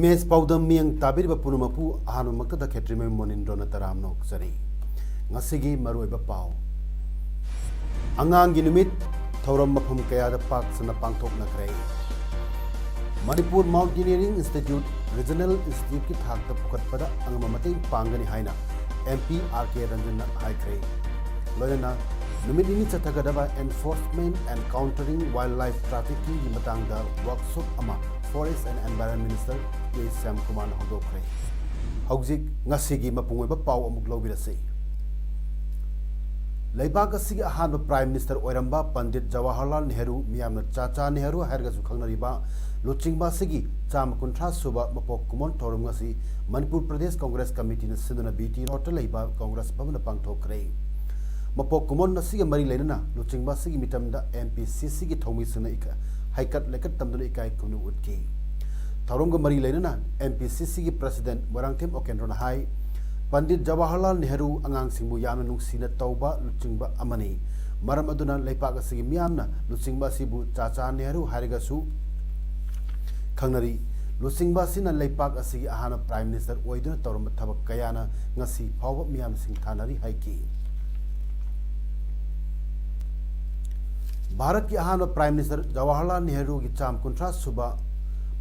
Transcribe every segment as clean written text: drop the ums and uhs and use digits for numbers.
Image पाउदम मियंग ताबिरबा पुनुमपु अहानु मक्तदा खेत्रिमे मोनिंद्रोना तरामनो सरी ngasiगी maruiba pau angang gi numit thoram mafum kayada pak sana pangthok na krai Manipur Mountaineering Institute Regional Institute ki thak ta pukat pada angama mateng pangani haina MP RK Ranjan na hai krai loina numit ini chathagadaba enforcement and countering wildlife trafficking gi matang da workshop ama Forest and Environment Minister K. Sam Kumar Hodokre. Hauzik ngasigi mapungoy ba pau amuk lobirasi. Laibag asigi ahan Prime Minister Oiramba Pandit Jawaharlal Nehru miyamna Chacha Nehru harga sukhangnariba luchingba sigi cham kuntra suba mapok kumon thorum ngasi Manipur Pradesh Congress Committee na sinduna BT Hotel laiba Congress Bhavan pangthokre. Mapok kumon na sigi mari leina luchingba sigi mitamda MPCC gi thomi suna ika haikat lekat tamduna ikai kunu utki Tharunga mari leina MPCC gi president Warangthim Okendrona hai Pandit Jawaharlal Nehru angang singbu yamna nungsina tauba luchingba amani maram aduna leipak asigi miyamna luchingba sibu Chacha Nehru harigasu khangnari luchingba sina leipak asigi ahana Prime Minister oiduna tawramba thabak kayana ngasi phawba miyam sing thanari haiki Bharat ki ahana Prime Minister Jawaharlal Nehru ki cham kuntra suba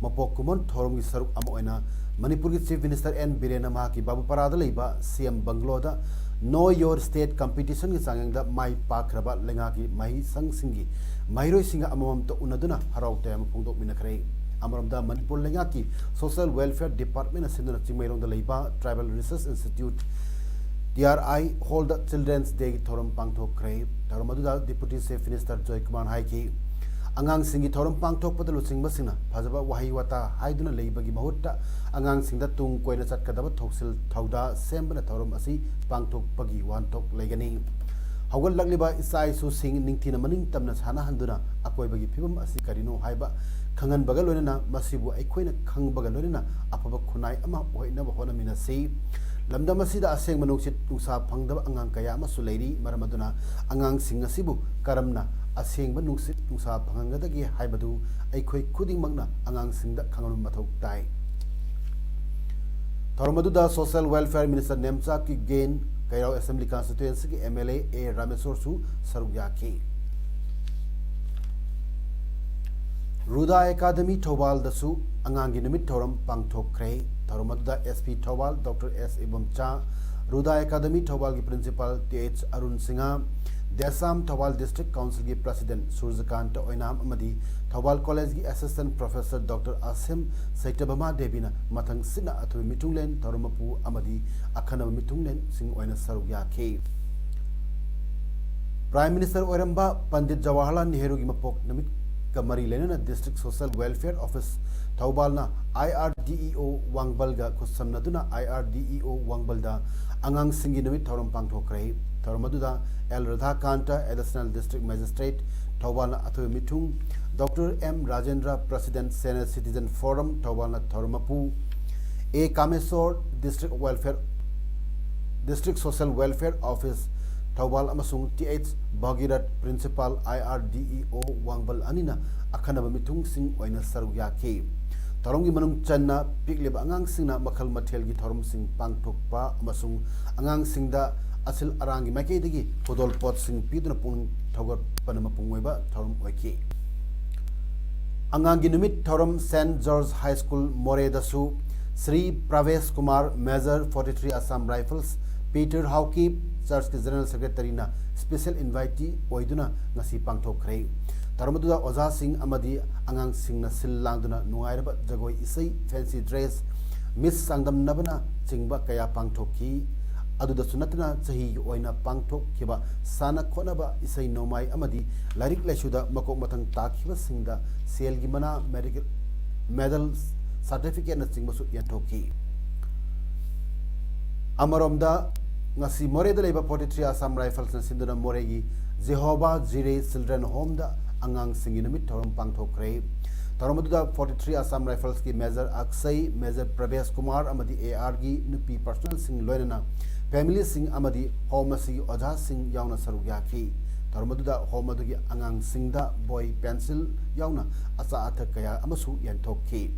mapok kumon thorum ki saruk ama oina Manipur ki Chief Minister N Birena Maha ki Babu Parada leiba CM Banglo da Know Your State competition ki sangyang da mai pakraba lenga ki mai sang singi mairoi singa amamam to unaduna harau te am pungdok minakre amaram da Manipur lenga ki Social Welfare Department asinduna chimairong da leiba Tribal Research Institute TRI hold the Children's Day thorum pangthok kre thorum da Deputy Chief Minister Joy Kumar Haiki angang singi thorum pangthok pada luching basina phajaba wahi wata haiduna leibagi mahutta angang singda tung koina chatkadaba thoksil thauda sembana thorum asi pangthok pagi wantok legani hawgal lagliba isai su sing ningthina maning tamna sana handuna akoi bagi phibam asi karino haiba khangan bagal loina masibu aikoina khang bagal loina apaba khunai ama hoina ba hona minasi lamdam asida aseng manungsit tungsa phangdaba angang kaya ama suleiri maramaduna angang sing asibu karamna aseng manungsit tungsa phangangadagi haibadu aikoi khuding magna angang singda khangalum mathok tai Tharmadu Social Welfare Minister Nemcha ki gain Kairao Assembly Constituency ki MLA A Rameswar su sarugya ki Ruda Academy Thobal dasu angangi numit thoram pangthok kre Tharmadu SP Thobal Dr. S Ibamcha Ruda Academy Thobal ki Principal TH Arun Singha Desam Thobal District Council ki President Surjakant Oinam Amadi Thobal College ki Assistant Professor Dr. Asim Saitabama Devina Mathang Sina Athu Mitunglen Tharumapu Amadi Akhana Mitunglen Sing Oina Sarugya Ke Prime Minister Oiramba Pandit Jawaharlal Nehru ki Mapok Namit Kamari Lenana District Social Welfare Office Thaubalna IRDEO Wangbalga Kusamnaduna IRDEO Wangbalda Angang Singi Namit Tharum Pangthokre Tharmaduda El Radhakanta Additional District Magistrate Thaubalna Athu Mitung Dr. M. Rajendra President Senior Citizen Forum Thaubalna Tharumapu A. Kameswar District Social Welfare Office Thawbal amasung TH Bhagirat Principal IRDEO Wangbal Anina Akhanaba Mitung Sing Oina Sarugya Ke Taronggi Manung Channa Piklib Angang Singna Makhal Mathel gi Thorum Sing Pangthokpa amasung Angang Singda Asil Arangi Makedigi Podol Pot Sing Piduna Pung Thogot Panama Pungweba Thorum Oike Angangi Numit Thorum St. George High School More Dasu Sri Pravesh Kumar Major 43 Assam Rifles Peter Hauki Church ki General Secretary na Special Invitee oiduna ngasi pangthokre Tarmaduda Oza Singh Amadi Angang Singh na sil langduna nungairaba jagoi isai fancy dress Miss Sangdam Nabana Chingba kaya pangthokki aduda sunatna chahi oina pangthok khiba sana khonaba isai nomai amadi lairik laisuda makok mathang takhiba singda sel gi mana medal certificate na chingbasu yanthokhi amaromda ngasi more da leba 43 Assam Rifles na sinduna more gi Jehovah Jireh Children Home da angang singi namit thorom pangthokre Taramadu 43 Assam Rifles ki Major Aksai Major Pravesh Kumar amadi AR gi nupi personal sing loinana family sing amadi home si Oja Singh yauna saru yaki Taramadu home adu gi angang sing da boy pencil yauna asa atha kaya amasu yanthokhi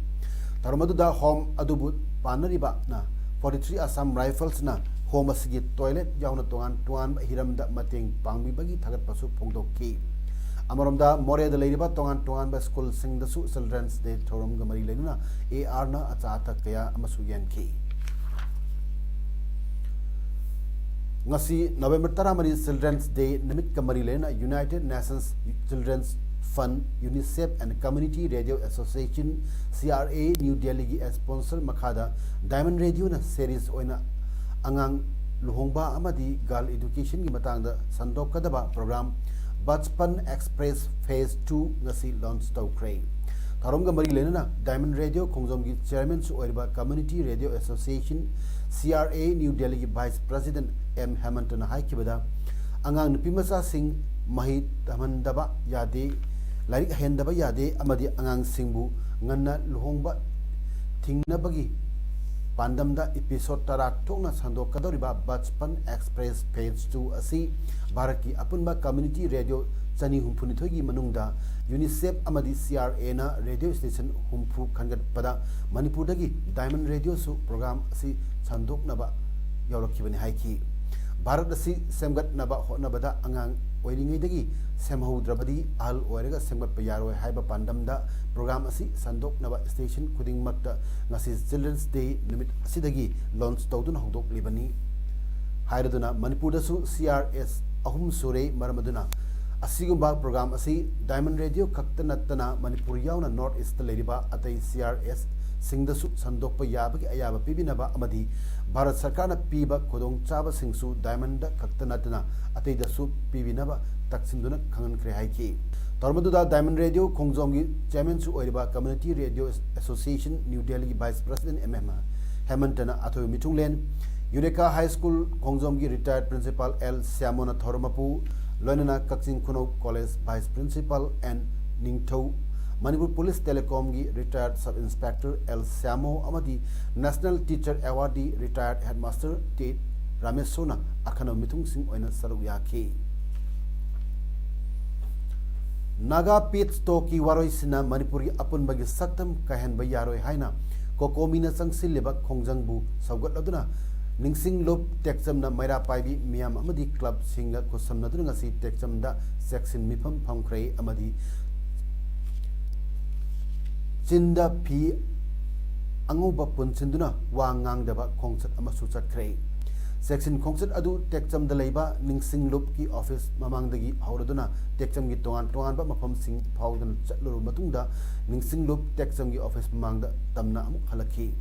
Taramadu home adubu panariba na 43 Assam Rifles na home asigi toilet yauna tuan hiramda mateng pangbi bagi thagat pasu phongdokhi Amaromda more the lady but tongan by school sing the children's day thorum gamari lena AR na achata kaya amasuyan ki ngasi November taramari children's day nimit kamari lena United Nations Children's Fund UNICEF and Community Radio Association CRA New Delhi as sponsor makhada Diamond Radio na series oina angang luhongba amadi girl education gi matang da sandok kadaba program Bachpan Express Phase 2 ngasi launch tawkre Tharomga mari lenana Diamond Radio Khongjom gi chairman su oiba Community Radio Association CRA New Delhi gi Vice President M Hamilton haikibada angang nupimasa sing mahi tamandaba yade larik hendaba yade amadi angang singbu nganna luhongba thingnabagi Pandamda episode tara thokna sandok kadoriba Bachpan Express Phase 2 asi Bharati apunba community radio chani humpuni thogi manungda UNICEF amadi CRA na radio station humpu khangat pada Manipur dagi Diamond Radio su program asi sandok naba yawrakhibani haiki Bharat asi semgat naba hotnabada angang oiringai dagi semhaudrabadi al oirega semgat payaroi haiba pandamda program asi sandok naba station kuding makta ngasi Children's Day limit asidagi launch tawduna hongdok libani hairaduna Manipur dasu CRS ahum sure maramaduna asigumba program asi Diamond Radio kaktanatana Manipur yauna North East leriba atai CRS singdasu sandokpa yabagi ayaba pibinaba amadi Bharat Sarkar na piba kodong chaba singsu Diamond kaktanatana atai dasu pibinaba taksinduna khangan kre haiki Tarmaduda Diamond Radio Khongjom gi chairman su oiriba Community Radio Association New Delhi Vice President MM Hamantana atho mitunglen Eureka High School Khongjom gi retired principal L Siamona Thormapu Loinana Kakching Kuno College Vice Principal and Ningthau Manipur Police Telecom gi retired Sub Inspector L Siamo amadi National Teacher Awardee retired Headmaster T Ramesona akhana mitung sing oina saru yakhi Naga Pit Stoki Waroisina Manipuri Apun Bagi Saktam Kahan Bayaroi Haina Kokomina Sangsil Lebak Khongjangbu Saugat Laduna Ningsing Lop Texam na Maira Paibi Miam Amadi Club Singa Kosam Naduna si Texam da Section Mipam Pangkrei Amadi Chinda P Anguba Punsinduna Wangang Daba Kongsat Amasusat Krei Section Kongsat Adu Texam da Laiba Ningsing Lop ki office Mamangdagi Hauraduna Texam gi Tongan ba Mapam Sing Paudan Chatluru Matunda Ningsing Lop Texam gi office Mamangda Tamna Amuk Halaki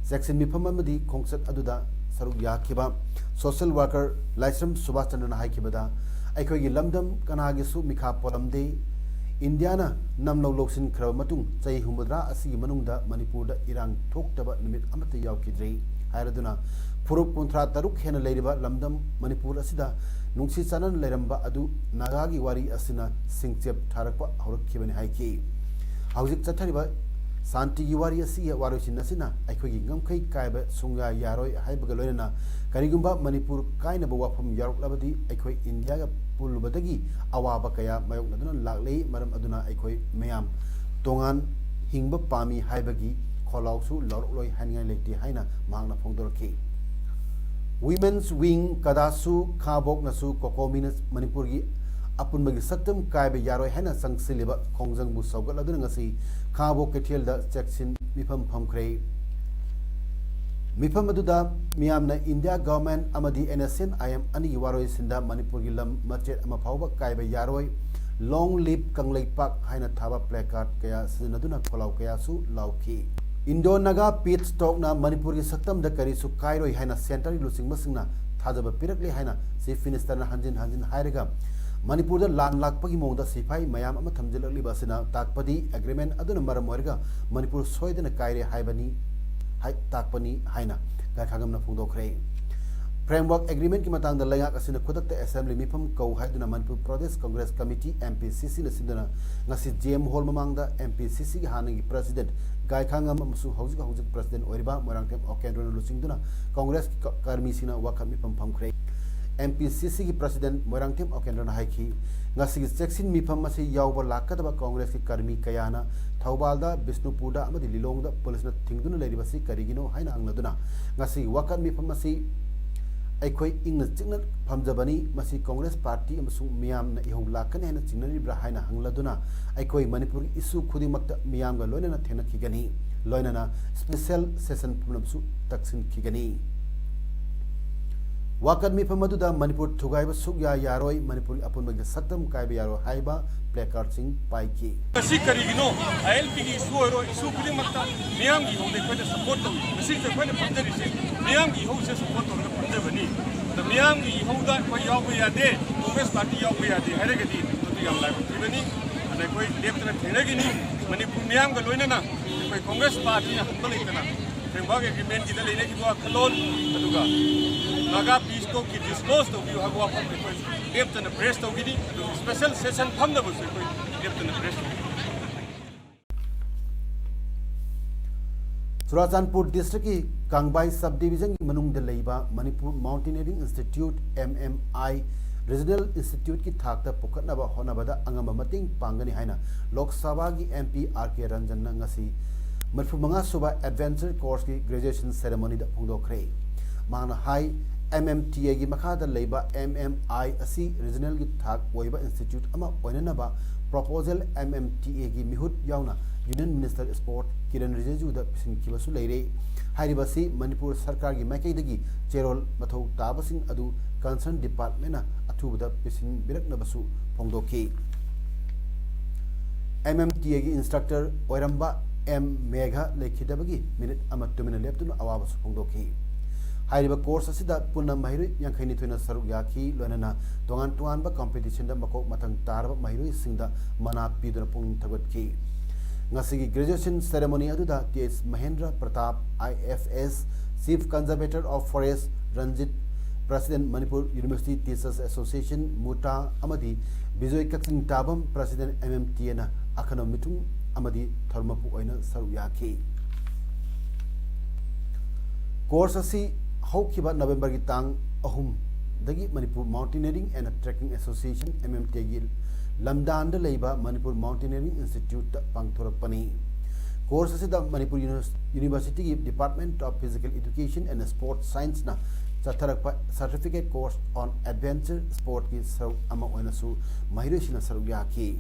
Section Mipam Amadi Kongsat Aduda Saruk Yakiba Social Worker Laisram Subhash Chandra Haikibada Aikogi Lamdam Kanagisu Mikha Polamde Indiana Namlo Loksin Krav Matung Chai Humudra Asigi Manungda Manipur da Irang Toktaba Nimit Amata Yaukidre Hairaduna Puruk Puntra Taruk Hena Leriba Lamdam Manipur Asida Nungsi Sanan Leramba Adu Nagagi Wari Asina Singchep Tarakpa Haurukibani Haiki Hauzik Chatariba Santi Giwari asi Warosin Nasina Aikogi Ngamkai Kaiba Sunga Yaroi Haibagaloina Karigumba Manipur Kaina Bawapam Yarok Labadi Aikoi India Pulubadagi Awaba Kaya Mayok Naduna Lakley Madam Aduna Aikoi Mayam Tongan Hingba Pami Haibagi Kolausu Lorloi Hanya Leti Haina Magna Pongdorki Women's Wing Kadasu Kabok Nasu Kokominas Manipurgi Apun Magi Satum Kaiba Yaroi Hana Sang Siliba Kongjang Busauga Ladunangasi Kabo Ketilda Section Mipam Pamkrei Mipam Aduda Miamna India Government Amadi NSN I am Ani Waroi Sinda Manipur Gilam Machet Amapauba Kaiba Yaroi Long Live Kanglei Park Haina Thaba Placard Kaya Sinaduna Kolau Kaya Su Lauki Indo Naga Pit Stock na Manipur Saktam da Karisu Kairoi Haina Central Lusing Masingna Thajaba Pirakli Haina Chief Minister na Hanjin Hairiga Manipur लान लापगी मोद सिपाही मयाम अमा थमजिलक्लिबा असिना ताकपदी agreement अदुना मरम ओइरगा Manipur सोइदना कायरे हाइबनी ताकपनी हाइना गाखागमना फोंदोखरे framework agreement की मतंग लेंगा असिना खुदक assembly मिफम कौ हाइदुना मणिपुर प्रदेश Congress committee MPCC न सिंदना ngasi GeM hall ममांगदा MPCC की हानगी प्रेसिडेंट गायखांगम अमसु हौजिक हौजिक प्रेसिडेंट ओइरबा मोरांगतेम ओकेंद्रो लुसिंगदुना कांग्रेस की कर्मी सिना वाखा मिफम फमखरे एमपीसीसी की प्रेसिडेंट मोरांगतेम ओकेंद्रो हाइखी ngasi की सेक्शन मिफम मसे यावबा लाकदबा कांग्रेस की कर्मी कयाना थौबालदा बिष्णुपुरदा अमदि लिलोंगदा पुलिसना थिंगदुना लेरिबसी करिगिनो हाइना अंगलदुना ngasi वाकत मिफम मसे अखोई इंग चिंगन फमजबनी मसी कांग्रेस पार्टी अमसु मियाम न इहौ लाकने हन चिंगनरिब्रा हाइना हंगलदुना अखोई मणिपुर इशू खुदिमक्ता मियाम गा लोइनना थेनखिगनी लोइनना स्पेशल सेशन पुनमसु तक्सिन खिगनी वाकत मिफमदुदा मणिपुर थुगाइब सुग्या यारोय मणिपुर अपुनबगे सत्तम काइब यारो हाइबा प्लेकार्ड सिंह पाइकी कसी करिगिनो आईएलपी की इशू ओरो इशू खुदिमक्ता मियाम की होने कोइ सपोर्ट तौ मसी से कोइ फंजरिसे मियाम की हो से सपोर्ट तौ फंजबनी द मियाम की होदा कोइ याव यादे कांग्रेस पार्टी याव यादे हरेगदी तो याम लाइव थिबनी अने कोइ लेफ्टना थेनगिनी मणिपुर मियाम का लोइनना कोइ कांग्रेस पार्टी ना हंबलेतना फ्रेमवर्क एग्रीमेंट की लेने की खलोन अदुगा नागा पीस को की डिस्क्लोज तो व्यू हगवा फम कोइ लेफ्टना प्रेस तो गिनी स्पेशल सेशन फम दबो से कोइ लेफ्टना प्रेस चुराचानपुर डिस्ट्रिक्ट की कांगबाई सब डिवीजन की मनुंग लेबा Manipur mountaineering institute MMI regional institute की थाकता पुखतनबा होनबदा अंगम मतिंग पांगनी हाइना लोकसभा की एमपी आरके रंजन ngasi मरफु मंगा सुबा एडवेंचर कोर्स की ग्रेजुएशन सेरेमनी दा फोंदोखरे माना हाई एमएमटीए की मखादा लेबा एमएमआई असि रीजनल की थाक ओइबा इंस्टीट्यूट अमा ओइननबा प्रपोजल एमएमटीए की मिहुत यावना यूनियन मिनिस्टर स्पोर्ट किरण रिजिजू दा पिसिनखिबसु लेरे हाइरिबसी मणिपुर सरकार की मैकेदगी चेरोल मथौ ताबसिंग अदु कंसर्न डिपार्टमेंट अथुबदा पिसिन बिरकनबसु फोंदोखि एमएमटीए की इंस्ट्रक्टर ओइरंबा एम मेघा लेखिदबगी मिनिट अमा तुमिना लेप्तुना अवाबसु फोंदोखि हाइरिबा कोर्स असिदा पुन्ना महिरु यांखैनि थुना सरुक याखि लोनना तोंगान तोंगानबा कॉम्पिटिशन दा मकोक मतंग तारबा महिरु सिंगदा मना पिदुना पुंग थगतखि ngasi graduation ceremony aduda ts Mahendra Pratap IFS Chief Conservator of Forest Ranjit President Manipur University Teachers Association Muta amadi Bijoy Kaksing Tabam President MMTA na akhana mitung amadi tharmapu oina saru yakhi course asi haukiba November gi tang ahum dagi Manipur Mountaineering and Trekking Association MMTA gi लमदान लेबा Manipur mountaineering institute पांगथोरपनी course असिदा Manipur university की department of physical education and sport science ना चथरक certificate course on adventure sport की सरुक अमा ओइनसु महिरुसिना सरुक याखि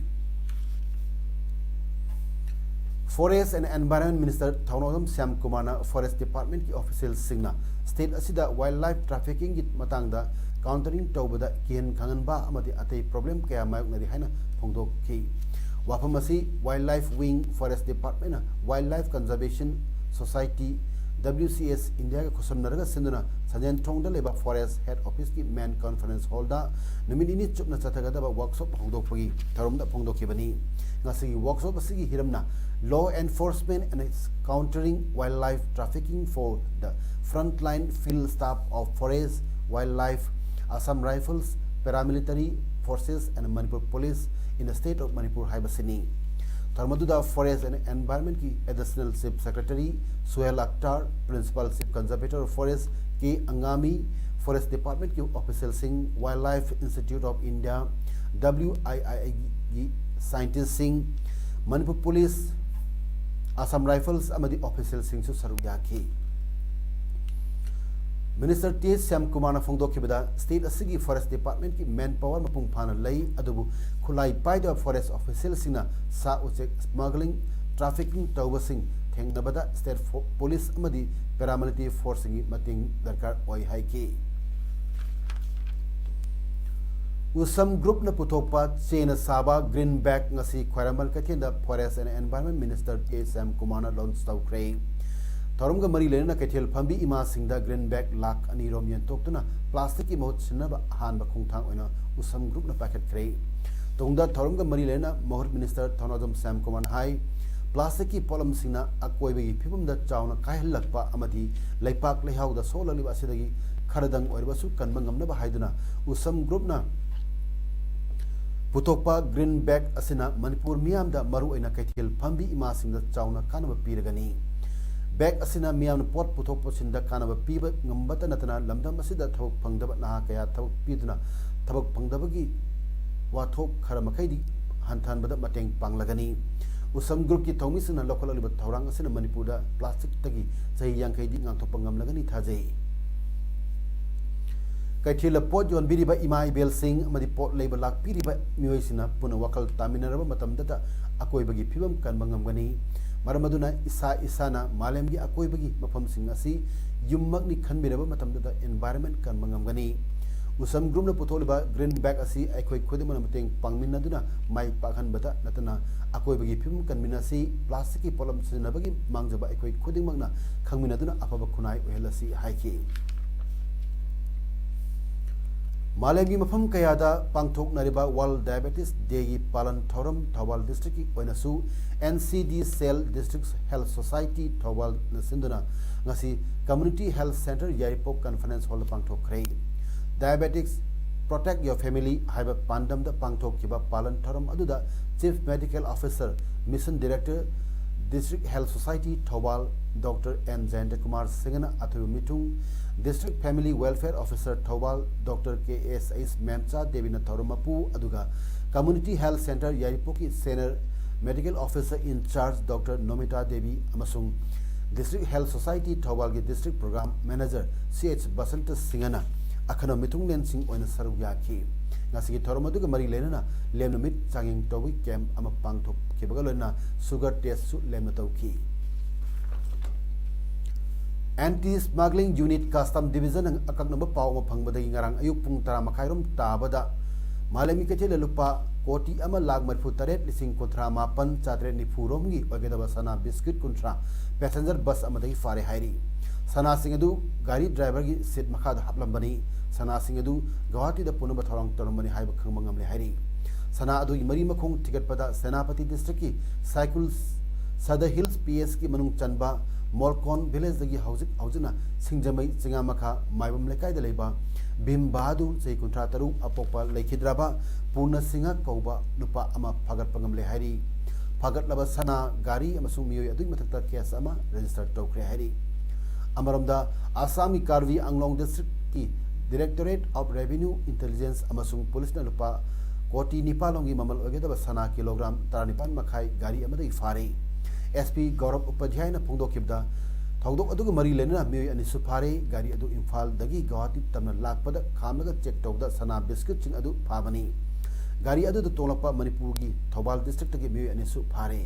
forest and environment minister Thounaojam Shyam Kumar forest department की ऑफिशियल सिंगना स्टेट असिदा वाइल्ड लाइफ ट्रैफिकिंग की मतंगदा काउंटरिंग तौबदा केन खंगनबा अमदि अतै प्रॉब्लम कया मायoknari हाइना फोंदोखि वाफम असि wild life wing forest department wild life conservation society WCS India का खुसमनरगा सिंदुना सजन थोंगदा लेबा फॉरेस्ट हेड ऑफिस की मेन कॉन्फ्रेंस हॉल दा नुमिनिनी चुपना चथगदबा workshop फोंदोखपगी थरमदा फोंदोखिबनी ngasi workshop asigi hiramna law enforcement and countering wildlife trafficking for the frontline field staff of forest wildlife Assam Rifles paramilitary forces and Manipur police in the state of Manipur Haibasini Tharmaduda Forest and Environment की additional chief secretary Suhail Akhtar principal chief conservator of forest K Angami forest department की official Singh Wildlife Institute of India WII scientist Singh Manipur police Assam Rifles amadi official Singh su saruk yakhi Minister T. Syam Kumar Fongdokibada State Asigi Forest Department की manpower mapung phana lay adubu khulai paida forest official sina sa uchek smuggling trafficking tawbasing thengnabada state police amadi paramilitary force की mating darkar oi haiki Usam group na puthokpa chena saba greenback ngasi khwaramal kathenda forest and environment minister T. Syam Kumar launch tawkre थौरम का मरी लेना कैथेल फंबी इमा Singh green bag lakh अनि रोम यंतोक्तुना plastic की महूत सिन्नबा हानबा खुंथांग ओइना उसम group ना packet क्रे तोंगदा थौरम का मरी लेना मोहर minister Thounaojam Sam Kumar high plastic की पोलम सिंगना अकोइबगी फिबमदा चावना कायहलकपा अमदी लैपाक लेहाउदा सोललिबा असिदगी खरदंग ओइबसु कनबा ngamnaba हाइदुना उसम ग्रुप ना पुतोकपा ग्रीन बैग असिना मणिपुर मियामदा मरु ओइना कैथेल फंबी इमा सिंगदा चावना कानबा पीरगनी बैग असिना मियाम पोट पुथोक सिंदा कानबा पीबा ngambata natana lamdam asida thok phangdaba na kaya thok piduna thok phangdabagi wathok kharamakhaidi hanthanbada mateng panglagani usam group ki thomi sina local liba thorang asina manipur da plastic tagi sahi yangkhaidi ngangthok ngamlagani thajei kaithila pot jon biriba imai bel sing amadi pot labor lak piriba miyoisina puna wakal taminaraba matamdata akoibagi phibam kanba ngamgani मरमदुना इसा इसाना मालेम की अकोइबगी मफम सिंह असी युममकनी खनबिरबा मतमददा environment कनमंगमगनी उसम group न पुथोलिबा green bag असी अखोइ खुदिमन मतेंग पांगमिनदुना माइ पाखनबदा नतना अकोइबगी फिल्म कनमिनासी प्लास्टिक की पोलम सिनबगी मांगजबा अखोइ खुदिमगना खंगमिनदुना अफबा खुनाइ ओहेलसी हाइकी मालेम की मफम कयादा पांगथोकनरिबा वर्ल्ड डायबिटीज डे की पालन थौरम थौबाल डिस्ट्रिक्ट की ओइनसु NCD cell district health society Thoubal नसिंदुना ngasi community health center Yaripok conference hall pangthokre diabetics protect your family haiba pandam da pangthokkiba palan thoram aduda chief medical officer mission director district health society thobal Dr. N. Jayanta Kumar Singhana athu mitung district family welfare officer thobal Dr. KSS Memcha Devina Thorumapu aduga community health center Yaripok ki senior medical officer in charge Dr. Nomita Devi amasung district health society thobal ki district program manager CH Basanta Singhana akhana mitung len sing oina saru yaki ngasi thoromadu ga mari lenana lemna mit changing towi camp ama pangthok kibagalona sugar test su lemna tawki anti smuggling unit custom division ang akaknaba paw ma phangbadagi ngarang ayuk pung 10 makhairom tabada malemi kechele lupa कोटी अमा लाख मरफु तरेट लिसिंग कुंथ्रा मापन चात्रे निफुरोमगी ओगेदबा सना biscuit कुंथ्रा passenger बस अमदगी फारे हाइरी सना सिंगदु गाड़ी driver की seat मखाद हापलंबनी सना सिंगदु गुवाहाटी द पुनब थरंग तरमबनी हाइब खंगमंगमले हाइरी सना अदु मरी मखोंग टिकट पदा सेनापति डिस्ट्रिक्ट की साइकिल सदर हिल्स पीएस की मनुंग चनबा मोलकोन विलेज दगी हौजना सिंगजमई चिंगा मखा माइबम लेकाय द लेबा भीम बहादुर चै कुंथ्रा तरु अपोपा लेखिद्राबा पूर्ण सिंह कौबा नुपा अमा फागत पंगमले हाइरी फागत लब सना गाड़ी अमसुंग मियोय अदुई मथक्ता केस अमा रजिस्टर तौखरे हाइरी अमरमदा आसामी कार्वी आंगलोंग डिस्ट्रिक्ट की डायरेक्टरेट ऑफ रेवेन्यू इंटेलिजेंस अमसुंग पुलिस न लुपा कोटी निपालोंगी ममल ओगेदबा सना किलोग्राम 39 मखाई गाड़ी अमदई फारे एसपी गौरव उपाध्याय न फोंदोखिबदा थौदोक अदुग मरी लेना मियोय अनि सुफारे गाड़ी अदु इम्फाल दगी गुवाहाटी तमना लाकपद खामलगा चेक तौदा सना बिस्किट चिंग अदु फाबनी गाड़ी अदु तोलपा मणिपुर की थौबाल डिस्ट्रिक्ट की मियोय अनि सुफारे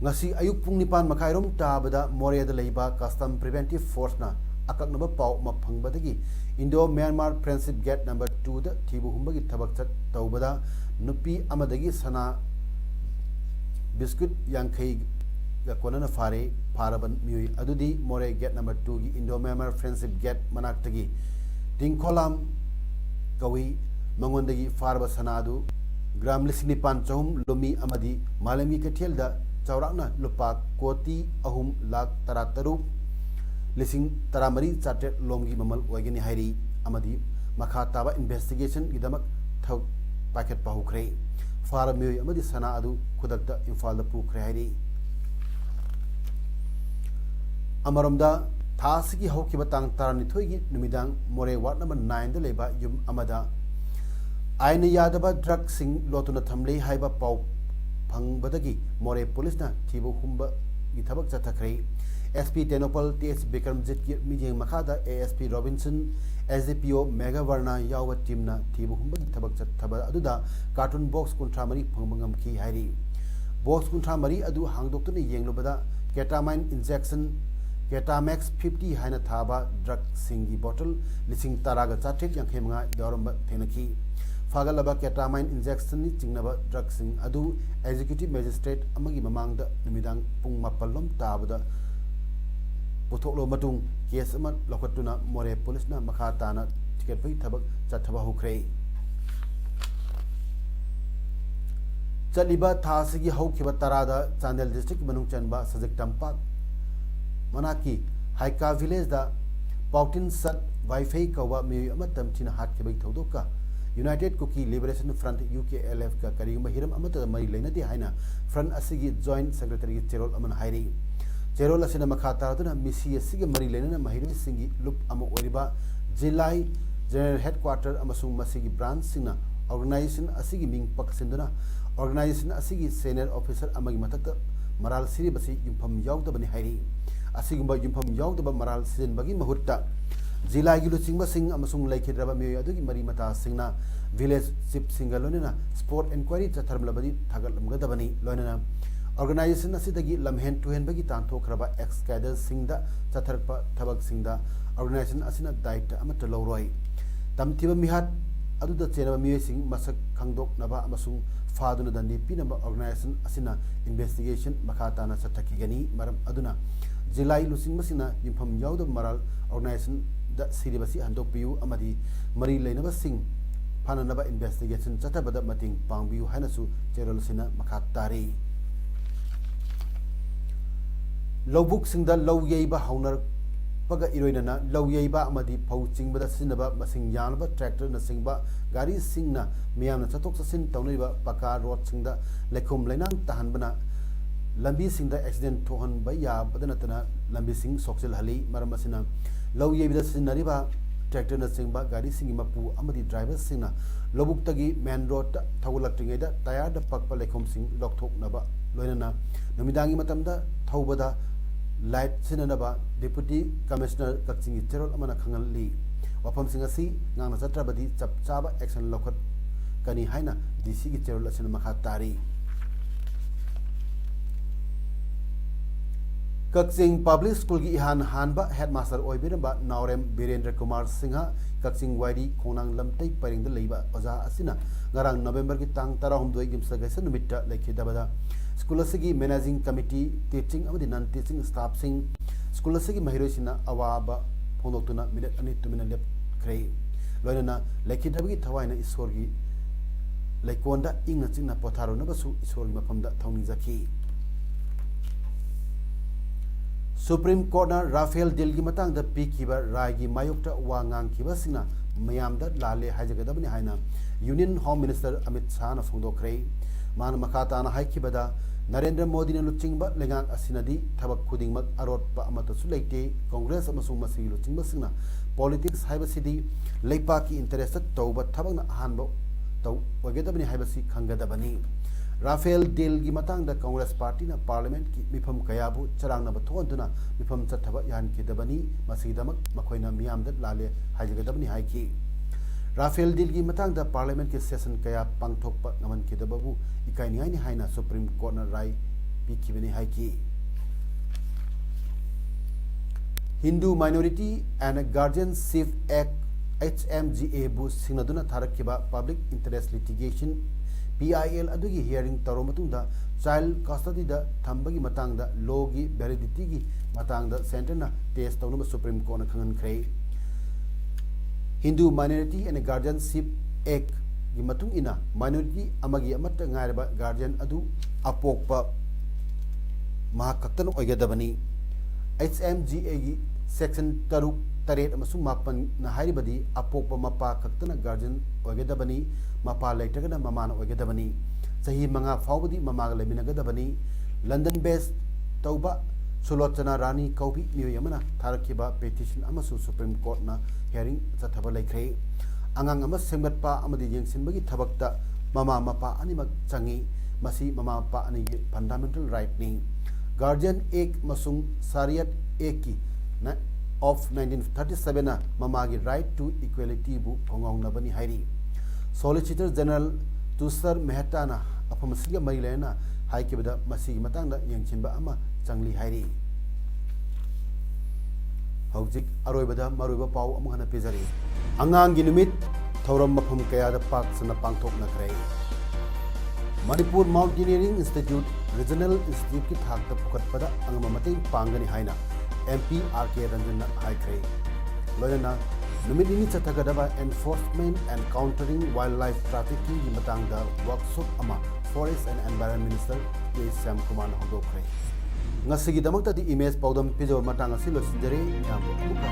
ngasi ayuk pung nipan makhairom tabada moreada leiba custom preventive force na akaknaba paw ma phangbadagi Indo Myanmar friendship gate number 2 da thibu humbagi thabak chat tawbada nupi amadagi sana biscuit yankhai ga konana fare pharaban miui adudi more gate number 2 gi Indo Myanmar friendship gate manaktagi tingkholam kawi mangondagi farba sanadu gram lisni pan chahum lomi amadi malami kethel da चौराना लुपा कोटी अहुम lakh 13 लिसिंग 13 chartered लोमगी ममल ओगेनी हाइरी अमदी मखा ताबा investigation गिदमक थौ packet पाहुखरे फार मियोय अमदी सना अदु खुदकता Imphal the पुखरे हाइरी अमरमदा थासगी हौकिबा तांग 12 गी नुमिदांग मोरे ward number 9 the लेबा yum अमदा आइन यादबा drug सिंग लोतुना थमले हाइबा पाउ फंगबदगी मोरे police ना थीबो हुंबा की थबक चथखरे एसपी टेनोपल टीएस बिक्रमजीत की मिजेंग मखादा एएसपी रॉबिन्सन एसडीपीओ मेगावर्ना याव टीम ना थीबो हुंबा की थबक चथबा अदुदा कार्टून बॉक्स कुंट्रा मरी फंगमंगम की हाइरी बॉक्स कुंट्रा मरी अदु हांगदोक्तने येंगलोबदा केटामाइन इंजेक्शन केटामैक्स 50 हाइना थाबा ड्रग सिंगी बोतल लिसिंग तरागा चाठेक यांखेमंगा यावरम थेनकी फागलबा केटामाइन इंजेक्शन नि चिंगनबा ड्रग्सिंग अदु एग्जीक्यूटिव मैजिस्ट्रेट अमगी ममांगदा निमिदांग पुंग मापल्लोम ताबदा पुथोकलो मतुंग केस अमा लखटुना मोरे पुलिसना मखा ताना टिकेट पै थबक चथबा हुख्रे चलिबा थासगी हौखिबा तरादा चांदेल डिस्ट्रिक्ट मनुंग चनबा सजक तंपाक मनाकी हाइका विलेज दा पाउटिन सट वाईफाई कवा मे अमतम चिना हाटखिबै थौदोका united Kuki liberation front UKLF का करीगुम हिरम अमत मरी लेनदि हाइना फ्रंट असिगी जॉइंट सेक्रेटरी चेरोल अमन हाइरी चेरोल असिना मखा तारदुना मिसी असिगी मरी लेनना महिरमि सिंगी लुप अमो ओरिबा जिलाई जनरल हेडक्वार्टर अमसुंग मसिगी ब्रांच सिंगना ऑर्गेनाइजेशन असिगी मिंग पक्सिंदुना ऑर्गेनाइजेशन असिगी सीनियर ऑफिसर अमगी मतक मराल सिरिबसी युमफम यावदबनि हाइरी असिगुंबा युमफम यावदबा मराल सिजनबगी महुत्ता जिला की लुचिंग सिंह अमसुंग लेखिद्रबा मियोय अदुगी मरी मता सिंगना विलेज चिफ सिंगलोनेना स्पोर्ट इंक्वायरी चथरमलबदी थागलमगदबनी लोनेना ऑर्गेनाइजेशन असिदगी लमहेन टुहेनबगी तांथोखरबा एक्स कैडर सिंगदा चथरपा थबक सिंगदा ऑर्गेनाइजेशन असिना दायित्व अमत लौरोय तमथिबा मिहात अदुदा चेनबा मियोय सिंग मसक खंगदोकनबा अमसुंग फादुना दंडी पिनबा ऑर्गेनाइजेशन असिना इन्वेस्टिगेशन मखाताना चथकिगनी मरम अदुना जिलाई लुचिंग मसिना युमफम यावद मराल ऑर्गेनाइजेशन द सिरिबसी हंदोकपियु अमदी मरी लेनबा सिंग फाननबा इन्वेस्टिगेशन चथबदा मतिंग पांगबियु हाइनसु चेरोलसिना मखा तारी लौबुक सिंगदा लौ येबा हौनर पगा इरोइनना लौ येबा अमदी फौ चिंगबदा सिनबा मसिंग यानबा ट्रैक्टर न सिंगबा गाड़ी सिंगना मियामना चतोक चसिन तौनैबा पका रोड सिंगदा लेखुम लेनांग तहनबना लंबी सिंगदा एक्सीडेंट थोहनबा याबदनतना लंबी सिंग सोक्सिल हली मरमसिना लौ येबिदा सिनरिबा ट्रैक्टर न सिंगबा गाड़ी सिंगी मपु अमदी ड्राइवर सिंगना लोबुक्तगी मेन रोड थौगलक्टिङैदा टायर द पकपा लेखुम सिंग लौथोकनबा लोइनना नमिदांगी मतमदा थौबदा लाइट सिननबा डिप्यूटी कमिश्नर कक्चिंगी चेरोल अमना खंगली वफम सिंग असि ngang चत्रबदी चपचाबा एक्शन लौखत कनी हाइना डीसी की चेरोल असिन मखा तारी कक्चिंग पब्लिक स्कूल की इहान हानबा हेडमास्टर ओइबिरबा नावरेम बीरेंद्र कुमार सिंह कक्चिंग वाइडी खोनांग लमतै परिंग लेबा ओजा असिना ngarang नवंबर की तांग 12 गिमसगैस नुमित्ता लेखिदबदा स्कूल असगी मैनेजिंग कमिटी टीचिंग अमदी नन टीचिंग स्टाफ सिंग स्कूल असगी महिरोसिना अवाबा फोनोक्तुना मिनट अनि तुमिना लेपख्रे लोइनना लेखिदबगी थवाइना ईश्वरगी लेकोंदा इंगना चिंगना पोथारोनबसु ईश्वरगी मफमदा थौनिजखी सुप्रीम कोर्ट राफेल डील की मतंग पीखिबा राय की मायोक्ता वा ngang मयामदा लाले हाइजगदबनि हाइना union home minister Amit Shah न फोंदोखरे मान मखाताना हाइखिबदा नरेंद्र मोदी ने लुचिंगबा लेंगांग असिनदी थबक खुदिंगमक अरोटपा अमतसु लेते कांग्रेस अमसुंग मसी लुचिंगबा सिंगना पॉलिटिक्स हाइबसिदी लेपा की इंटरेस्ट तौबा थबकना अहानबो तौ वगेदबनि हाइबसि खंगदबनि राफेल डील की मतंग कांग्रेस पार्टी ना पार्लियामेंट की मिफम कयाबु चरांगनब थोंदुना मिफम चथब यानखिदबनि मसिदमक मखोइना मियामद लाले हाइजगदबनि हाइखि राफेल डील की मतंग पार्लियामेंट के सेशन कया पांगथोकप नमनखिदबबु इकाइनियानि हाइना सुप्रीम कोर्ट ना राय पिखिबनि हाइखि Hindu minority and guardianship act HMGA बु सिंगनदुना थारखिबा पब्लिक इंटरेस्ट लिटिगेशन PIL अदुगी हियरिंग तरो मतुंदा चाइल्ड कस्टडी दा थंबगी मतंगदा लॉ की वैलिडिटी की मतंगदा सेंटरना टेस्ट तौनब सुप्रीम कोर्ट ना खंगनख्रे Hindu minority and guardianship act की मतुंग इना माइनॉरिटी अमगी अमत ngairaba गार्जियन अदु अपोकपा महाकक्तन ओइगदबनी HMGA की सेक्शन 3-8-9 ना हाइरिबदी अपोकपा मपा कक्तन गार्जियन ओइगदबनी मपा लेटगना ममान ओइगदबनी सही मंगा फावबदी ममाग लेमिनगदबनी लंदन बेस तौबा सुलोचना रानी कौबी मियोयमना थारखिबा पेटिशन अमसु सुप्रीम कोर्ट ना हियरिंग चथबा लेख्रे अंगांग अमा सेंगतपा अमदी येंसिनबगी थबकता ममा मपा अनिमक चंगी मसी ममा मपा अनिगे फंडामेंटल राइट नि गार्जियन एक्ट मसुंग सारियत एक्ट की of 1937 na mamagi right to equality bu khongongnabani hairi solicitor general Tushar Mehta na apamasiga mailena haikibada masigi matangda yengchinba ama changli hairi hojik aroibada maroiba pau amhana pizari angang gi numit थौरम मफम कयादा पाक सना पांगथोकनखरे Manipur mountaineering institute regional institute की थाकता पुखटपदा अंगम मतेंग पांगनी हाइना MP RK रंजन हाइख्रे लोयना नुमिनिनी चथगदबा enforcement and countering wild life trafficking की मतंगदा वर्कशॉप अमा forest and environment minister K Shyam Kumar होदोखरे ngasi damak tadi image paudam pijo matang asi lo sijare nyam buka